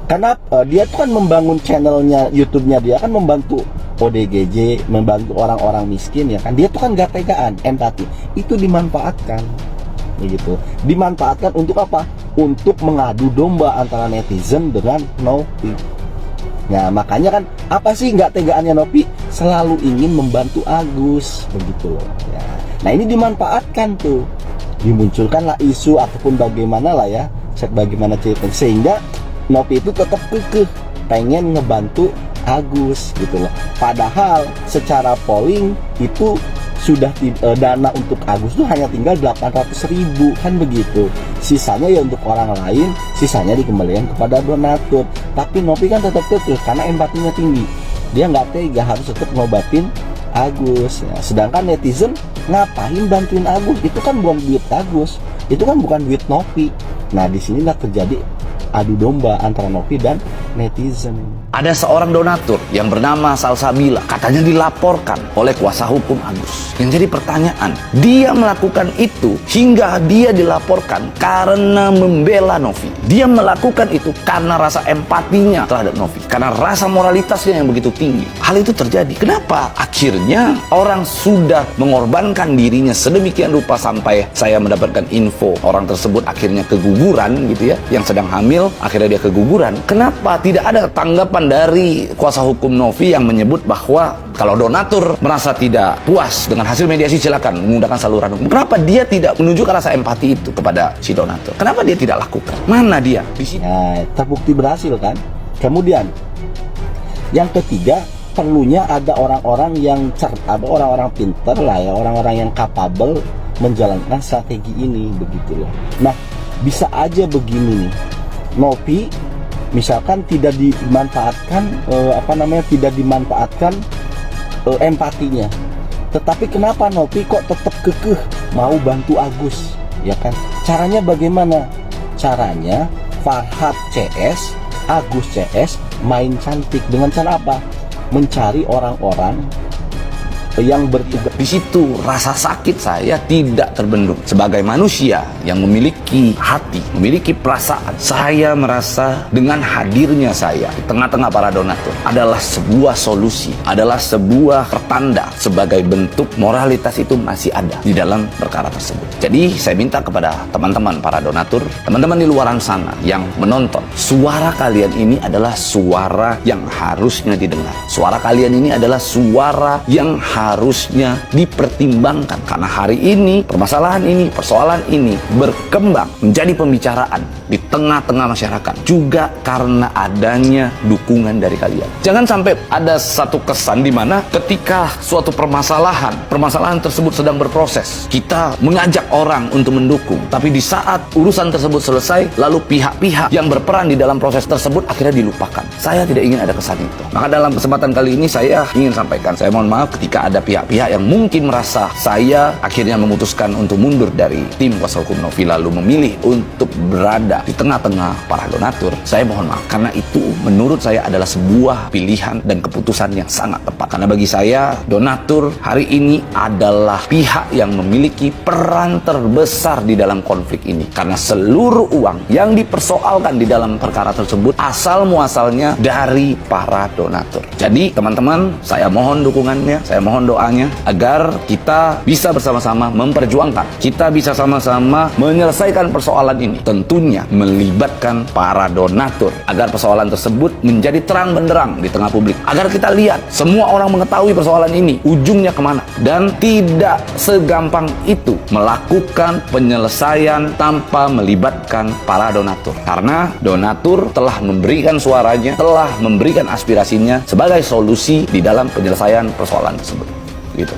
Karena dia tuh kan membangun channelnya, YouTube-nya dia kan membantu ODGJ, membantu orang-orang miskin ya kan. Dia tuh kan gak tegaan, empati. Itu dimanfaatkan, begitu. Dimanfaatkan untuk apa? Untuk mengadu domba antara netizen dengan Nopi. Nah makanya kan apa sih nggak tegaannya Nopi? Selalu ingin membantu Agus, begitu loh. Ya. Nah ini dimanfaatkan tuh, dimunculkanlah isu ataupun bagaimana lah ya, bagaimana ceritanya, sehingga Nopi itu tetap kekeh pengen ngebantu Agus gitu loh. Padahal secara polling itu sudah dana untuk Agus tuh hanya tinggal 800.000 kan begitu. Sisanya ya untuk orang lain, sisanya dikembalikan kepada donatur. Tapi Nopi kan tetap kekeh karena empatinya tinggi. Dia nggak tega, harus tetap ngobatin Agus. Ya, sedangkan netizen ngapain bantuin Agus? Itu kan buang duit Agus. Itu kan bukan duit Nopi. Nah disinilah terjadi adu domba antara Nopi dan netizen. Ada seorang donatur yang bernama Salsabila, katanya dilaporkan oleh kuasa hukum Agus. Yang jadi pertanyaan, dia melakukan itu hingga dia dilaporkan karena membela Novi. Dia melakukan itu karena rasa empatinya terhadap Novi, karena rasa moralitasnya yang begitu tinggi. Hal itu terjadi. Kenapa? Akhirnya orang sudah mengorbankan dirinya sedemikian rupa sampai saya mendapatkan info orang tersebut akhirnya keguguran gitu ya, yang sedang hamil akhirnya dia keguguran. Kenapa tidak ada tanggapan dari kuasa hukum Novi yang menyebut bahwa kalau donatur merasa tidak puas dengan hasil mediasi, silakan menggunakan saluran hukum? Kenapa dia tidak menunjukkan rasa empati itu kepada si donatur? Kenapa dia tidak lakukan? Mana dia di sini? Nah, terbukti berhasil kan? Kemudian yang ketiga, perlunya ada orang-orang yang orang-orang pinter lah ya, orang-orang yang capable menjalankan strategi ini begitu loh. Nah, bisa aja begini nih. Nopi misalkan tidak dimanfaatkan tidak dimanfaatkan empatinya. Tetapi kenapa Nopi kok tetap kekeh mau bantu Agus? Ya kan? Caranya bagaimana? Caranya Farhad CS, Agus CS main cantik dengan cara apa? Mencari orang-orang yang bertugas. Di situ rasa sakit saya tidak terbendung. Sebagai manusia yang memiliki hati, memiliki perasaan, saya merasa dengan hadirnya saya di tengah-tengah para donatur adalah sebuah solusi, adalah sebuah pertanda sebagai bentuk moralitas itu masih ada di dalam perkara tersebut. Jadi saya minta kepada teman-teman para donatur, teman-teman di luaran sana yang menonton, suara kalian ini adalah suara yang harusnya didengar. Suara kalian ini adalah suara yang harusnya dipertimbangkan, karena hari ini permasalahan ini, persoalan ini berkembang menjadi pembicaraan di tengah-tengah masyarakat juga karena adanya dukungan dari kalian. Jangan sampai ada satu kesan di mana ketika suatu permasalahan tersebut sedang berproses, kita mengajak orang untuk mendukung, tapi di saat urusan tersebut selesai, lalu pihak-pihak yang berperan di dalam proses tersebut akhirnya dilupakan. Saya tidak ingin ada kesan itu. Maka dalam kesempatan kali ini saya ingin sampaikan, saya mohon maaf ketika ada pihak-pihak yang mungkin merasa saya akhirnya memutuskan untuk mundur dari tim kuasa hukum Novi lalu memilih untuk berada di tengah-tengah para donatur. Saya mohon maaf, karena itu menurut saya adalah sebuah pilihan dan keputusan yang sangat tepat. Karena bagi saya donatur hari ini adalah pihak yang memiliki peran terbesar di dalam konflik ini, karena seluruh uang yang dipersoalkan di dalam perkara tersebut asal muasalnya dari para donatur. Jadi teman-teman, saya mohon dukungannya, saya mohon doanya agar kita bisa bersama-sama memperjuangkan, kita bisa sama-sama menyelesaikan persoalan ini, tentunya melibatkan para donatur agar persoalan tersebut menjadi terang benderang di tengah publik, agar kita lihat semua orang mengetahui persoalan ini ujungnya kemana, dan tidak segampang itu melakukan penyelesaian tanpa melibatkan para donatur, karena donatur telah memberikan suaranya, telah memberikan aspirasinya sebagai solusi di dalam penyelesaian persoalan tersebut gitu.